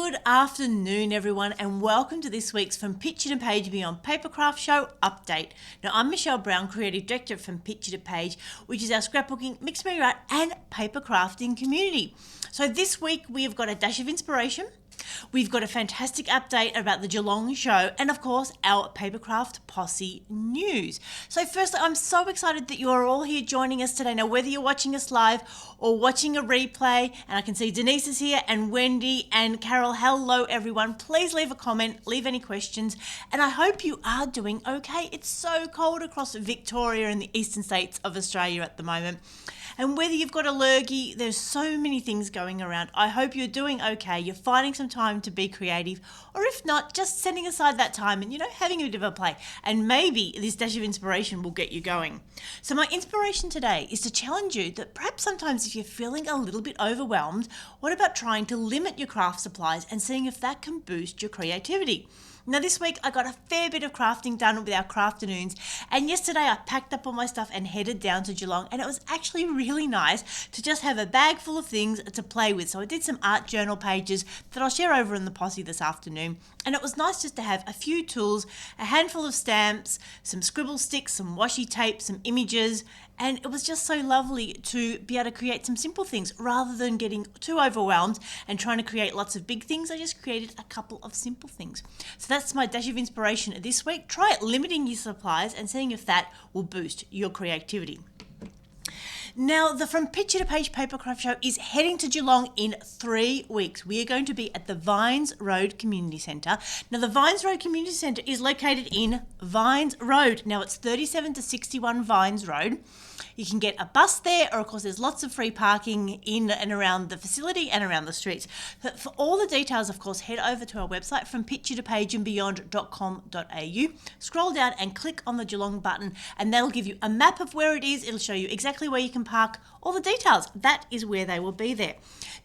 Good afternoon, everyone, and welcome to this week's From Picture to Page Beyond Papercraft Show update. Now, I'm Michelle Brown, Creative Director from Picture to Page, which is our scrapbooking, mixed media art, and paper crafting community. So this week we have got a dash of inspiration. We've got a fantastic update about the Geelong show and, of course, our Papercraft Posse news. So firstly, I'm so excited that you are all here joining us today. Now, whether you're watching us live or watching a replay, and I can see Denise is here and Wendy and Carol, hello everyone. Please leave a comment, leave any questions, and I hope you are doing okay. It's so cold across Victoria and the eastern states of Australia at the moment. And whether you've got a lurgy, there's so many things going around. I hope you're doing okay. You're finding some time to be creative, or if not, just setting aside that time and, having a bit of a play. And maybe this dash of inspiration will get you going. So my inspiration today is to challenge you that perhaps sometimes if you're feeling a little bit overwhelmed, what about trying to limit your craft supplies and seeing if that can boost your creativity? Now this week I got a fair bit of crafting done with our crafternoons, and yesterday I packed up all my stuff and headed down to Geelong, and it was actually really nice to just have a bag full of things to play with. So I did some art journal pages that I'll share over in the Posse this afternoon, and it was nice just to have a few tools, a handful of stamps, some scribble sticks, some washi tape, some images, and it was just so lovely to be able to create some simple things rather than getting too overwhelmed and trying to create lots of big things. I just created a couple of simple things. So that's my dash of inspiration this week. Try limiting your supplies and seeing if that will boost your creativity. Now, the From Picture to Page Papercraft Show is heading to Geelong in 3 weeks. We are going to be at the Vines Road Community Centre. Now, the Vines Road Community Centre is located in Vines Road. Now, it's 37 to 61 Vines Road. You can get a bus there, or of course there's lots of free parking in and around the facility and around the streets. But for all the details, of course, head over to our website from picturetopageandbeyond.com.au. Scroll down and click on the Geelong button, and that'll give you a map of where it is. It'll show you exactly where you can park, all the details. That is where they will be there.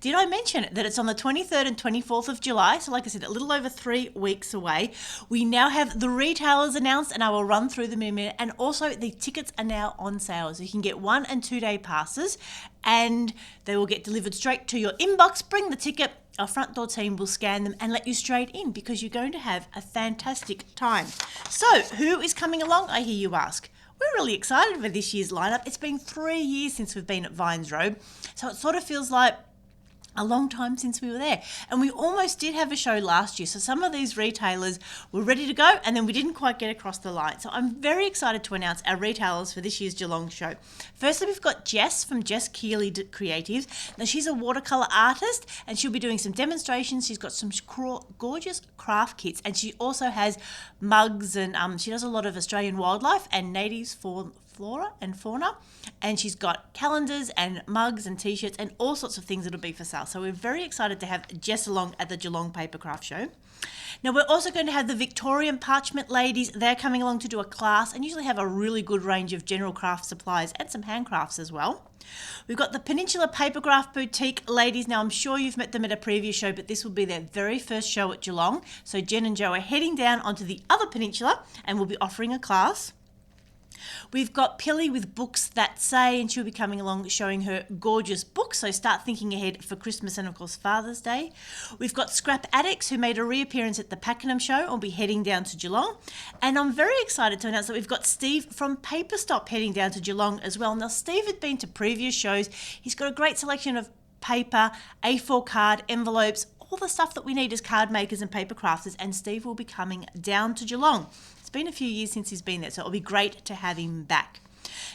Did I mention that it's on the 23rd and 24th of July? So like I said, a little over 3 weeks away. We now have the retailers announced, and I will run through them in a minute. And also the tickets are now on sale. So you can get 1 and 2 day passes, and they will get delivered straight to your inbox. Bring the ticket. Our front door team will scan them and let you straight in, because you're going to have a fantastic time. So who is coming along, I hear you ask? We're really excited for this year's lineup. It's been 3 years since we've been at Vines Road, so it sort of feels like a long time since we were there. And we almost did have a show last year, so some of these retailers were ready to go, and then we didn't quite get across the line. So I'm very excited to announce our retailers for this year's Geelong show. Firstly, we've got Jess from Jess Keeley Creatives. Now, she's a watercolour artist, and she'll be doing some demonstrations. She's got some gorgeous craft kits, and she also has mugs, and she does a lot of Australian wildlife and natives for flora and fauna, and she's got calendars and mugs and t-shirts and all sorts of things that'll be for sale. So we're very excited to have Jess along at the Geelong Papercraft Show. Now, we're also going to have the Victorian Parchment ladies. They're coming along to do a class and usually have a really good range of general craft supplies and some handcrafts as well. We've got the Peninsula Papercraft Boutique ladies. Now, I'm sure you've met them at a previous show, but this will be their very first show at Geelong. So Jen and Joe are heading down onto the other peninsula and will be offering a class. We've got Pilly with Books That Say, and she'll be coming along showing her gorgeous books, so start thinking ahead for Christmas and, of course, Father's Day. We've got Scrap Addicts, who made a reappearance at the Pakenham show and will be heading down to Geelong. And I'm very excited to announce that we've got Steve from Paperstop heading down to Geelong as well. Now, Steve had been to previous shows. He's got a great selection of paper, A4 card, envelopes, all the stuff that we need as card makers and paper crafters, and Steve will be coming down to Geelong. It's been a few years since he's been there, so it'll be great to have him back.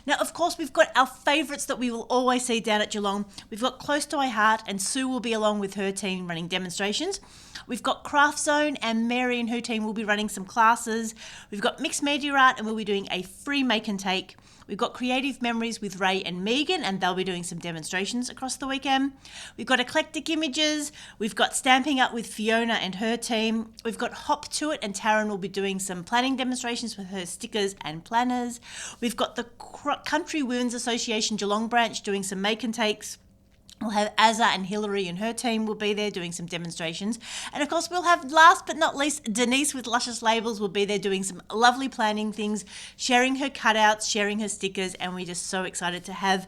Now, of course, we've got our favourites that we will always see down at Geelong. We've got Close to My Heart, and Sue will be along with her team running demonstrations. We've got Craft Zone, and Mary and her team will be running some classes. We've got Mixed Media Art, and we'll be doing a free make and take. We've got Creative Memories with Ray and Megan, and they'll be doing some demonstrations across the weekend. We've got Eclectic Images. We've got Stamping Up with Fiona and her team. We've got Hop to It, and Taryn will be doing some planning demonstrations with her stickers and planners. We've got the Country Women's Association Geelong branch doing some make and takes. We'll have Azza and Hillary and her team will be there doing some demonstrations. And of course, we'll have, last but not least, Denise with Luscious Labels will be there doing some lovely planning things, sharing her cutouts, sharing her stickers, and we're just so excited to have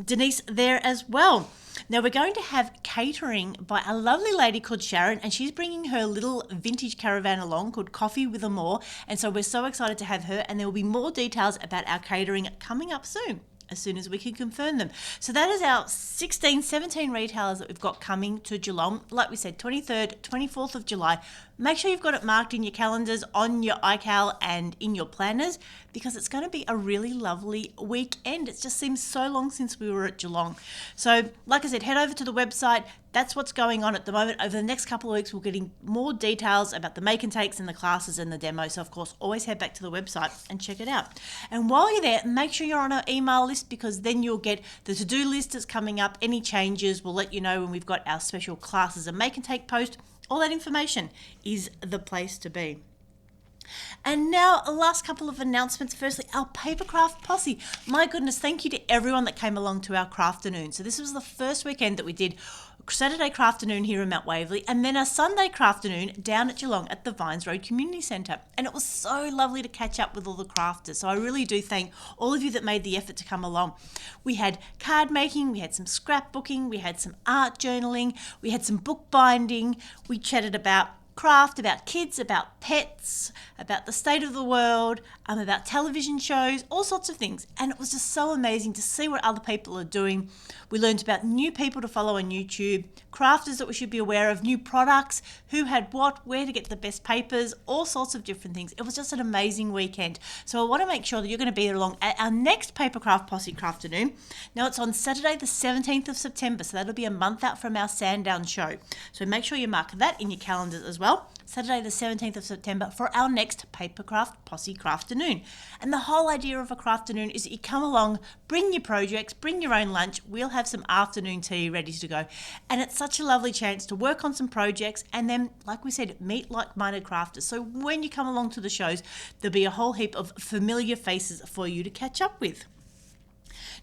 Denise there as well. Now we're going to have catering by a lovely lady called Sharon, and she's bringing her little vintage caravan along called Coffee with a More, and so we're so excited to have her, and there will be more details about our catering coming up soon as we can confirm them. So that is our 17 retailers that we've got coming to Geelong. Like we said, 23rd, 24th of July. Make sure you've got it marked in your calendars, on your iCal and in your planners, because it's going to be a really lovely weekend. It just seems so long since we were at Geelong. So like I said, head over to the website. That's what's going on at the moment. Over the next couple of weeks, we're getting more details about the make and takes and the classes and the demo. So, of course, always head back to the website and check it out. And while you're there, make sure you're on our email list, because then you'll get the to-do list that's coming up. Any changes, we'll let you know when we've got our special classes and make and take post. All that information is the place to be. And now, a last couple of announcements. Firstly, our Papercraft Posse. My goodness, thank you to everyone that came along to our Crafternoon. So this was the first weekend that we did Saturday Crafternoon here in Mount Waverley, and then a Sunday Crafternoon down at Geelong at the Vines Road Community Centre. And it was so lovely to catch up with all the crafters. So I really do thank all of you that made the effort to come along. We had card making, we had some scrapbooking, we had some art journaling, we had some bookbinding, we chatted about craft, about kids, about pets, about the state of the world, about television shows, all sorts of things. And it was just so amazing to see what other people are doing. We learned about new people to follow on YouTube, crafters that we should be aware of, new products, who had what, where to get the best papers, all sorts of different things. It was just an amazing weekend. So I want to make sure that you're going to be along at our next Papercraft Posse Crafternoon. Now it's on Saturday the 17th of September, so that'll be a month out from our Sandown show. So make sure you mark that in your calendars as well. Saturday the 17th of September for our next Papercraft Posse Crafternoon. And the whole idea of a Crafternoon is that you come along, bring your projects, bring your own lunch, we'll have some afternoon tea ready to go. And it's such a lovely chance to work on some projects and then, like we said, meet like-minded crafters. So when you come along to the shows, there'll be a whole heap of familiar faces for you to catch up with.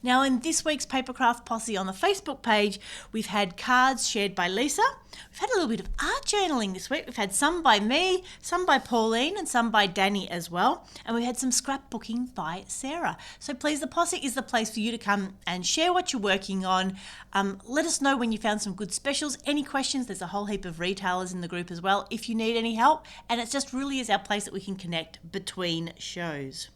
Now, in this week's Papercraft Posse on the Facebook page, we've had cards shared by Lisa. We've had a little bit of art journaling this week. We've had some by me, some by Pauline, and some by Danny as well. And we had some scrapbooking by Sarah. So please, the Posse is the place for you to come and share what you're working on. Let us know when you found some good specials. Any questions? There's a whole heap of retailers in the group as well if you need any help. And it just really is our place that we can connect between shows.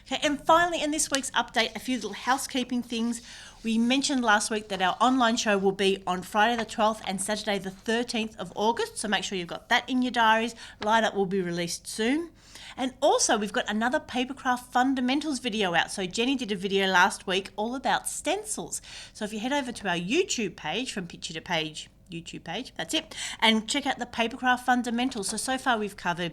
Okay, and finally, in this week's update, a few little housekeeping things. We mentioned last week that our online show will be on Friday the 12th and Saturday the 13th of August, so make sure you've got that in your diaries. Lineup will be released soon. And also, we've got another Papercraft Fundamentals video out. So Jenny did a video last week all about stencils. So if you head over to our YouTube page, from picture to page, YouTube page, that's it, and check out the Papercraft Fundamentals. So far we've covered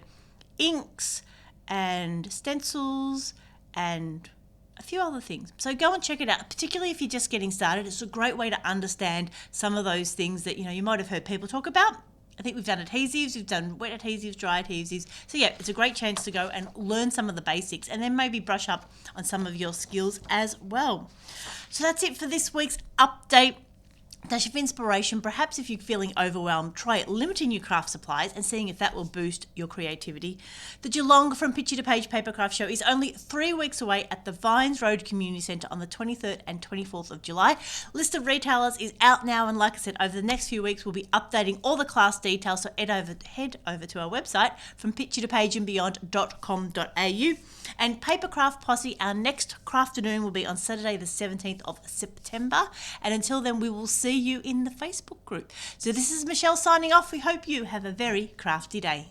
inks and stencils and a few other things. So go and check it out, particularly if you're just getting started. It's a great way to understand some of those things that you might have heard people talk about. I think we've done adhesives, we've done wet adhesives, dry adhesives. So yeah, it's a great chance to go and learn some of the basics and then maybe brush up on some of your skills as well. So that's it for this week's update. Dash of inspiration. Perhaps if you're feeling overwhelmed, try limiting your craft supplies and seeing if that will boost your creativity. The Geelong From Picture to Page Papercraft Show is only 3 weeks away at the Vines Road Community Centre on the 23rd and 24th of July. List of retailers is out now, and like I said, over the next few weeks we'll be updating all the class details, so head over to our website, FromPictureToPageAndBeyond.com.au. And Papercraft Posse, our next Crafternoon will be on Saturday the 17th of September, and until then we will see you in the Facebook group. So this is Michelle signing off. We hope you have a very crafty day.